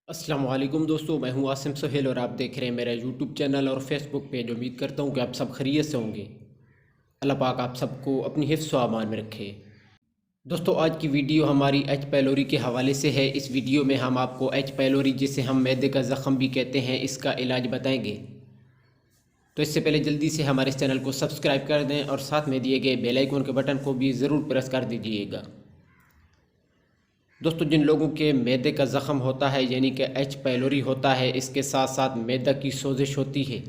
السلام علیکم دوستو، میں ہوں عاصم سہیل اور آپ دیکھ رہے ہیں میرا یوٹیوب چینل اور فیس بک پیج۔ امید کرتا ہوں کہ آپ سب خیریت سے ہوں گے۔ اللہ پاک آپ سب کو اپنی حفظ و امان میں رکھے۔ دوستو آج کی ویڈیو ہماری ایچ پیلوری کے حوالے سے ہے۔ اس ویڈیو میں ہم آپ کو ایچ پیلوری جسے ہم معدے کا زخم بھی کہتے ہیں اس کا علاج بتائیں گے۔ تو اس سے پہلے جلدی سے ہمارے اس چینل کو سبسکرائب کر دیں اور ساتھ میں دیے گئے بیل آئیکن کے بٹن کو بھی ضرور پریس کر دیجئے گا۔ دوستو جن لوگوں کے معدے کا زخم ہوتا ہے یعنی کہ ایچ پیلوری ہوتا ہے، اس کے ساتھ ساتھ معدہ کی سوزش ہوتی ہے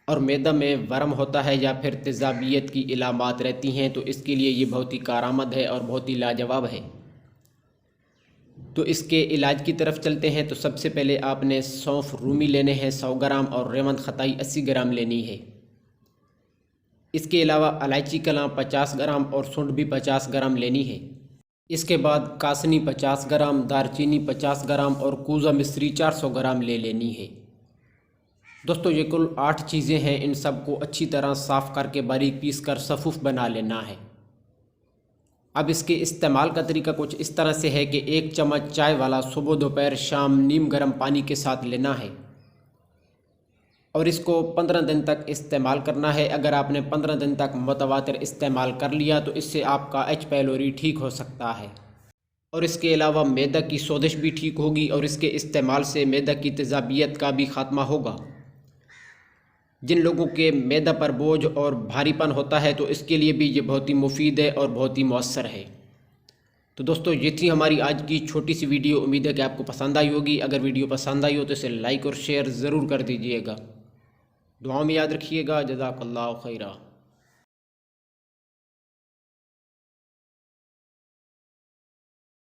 اور معدہ میں ورم ہوتا ہے یا پھر تیزابیت کی علامات رہتی ہیں، تو اس کے لیے یہ بہت ہی کارآمد ہے اور بہت ہی لاجواب ہے۔ تو اس کے علاج کی طرف چلتے ہیں۔ تو سب سے پہلے آپ نے سونف رومی لینے ہیں 100 گرام اور ریوند خطائی 80 گرام لینی ہے۔ اس کے علاوہ الائچی کلاں 50 گرام اور سنڈ بھی 50 گرام لینی ہے۔ اس کے بعد کاسنی 50 گرام، دارچینی 50 گرام اور کوزہ مصری 400 گرام لے لینی ہے۔ دوستو یہ کل 8 چیزیں ہیں، ان سب کو اچھی طرح صاف کر کے باریک پیس کر صفوف بنا لینا ہے۔ اب اس کے استعمال کا طریقہ کچھ اس طرح سے ہے کہ 1 چمچ چائے والا صبح دوپہر شام نیم گرم پانی کے ساتھ لینا ہے اور اس کو 15 دن تک استعمال کرنا ہے۔ اگر آپ نے 15 دن تک متواتر استعمال کر لیا تو اس سے آپ کا ایچ پیلوری ٹھیک ہو سکتا ہے اور اس کے علاوہ معدہ کی سوزش بھی ٹھیک ہوگی اور اس کے استعمال سے معدہ کی تیزابیت کا بھی خاتمہ ہوگا۔ جن لوگوں کے معدہ پر بوجھ اور بھاری پن ہوتا ہے تو اس کے لیے بھی یہ بہت ہی مفید ہے اور بہت ہی مؤثر ہے۔ تو دوستو یہ تھی ہماری آج کی چھوٹی سی ویڈیو۔ امید ہے کہ آپ کو پسند آئی ہوگی۔ اگر ویڈیو پسند آئی ہو تو اسے لائک اور شیئر ضرور کر دیجئے گا۔ دعاؤں میں یاد رکھیے گا۔ جزاک اللہ خیرہ۔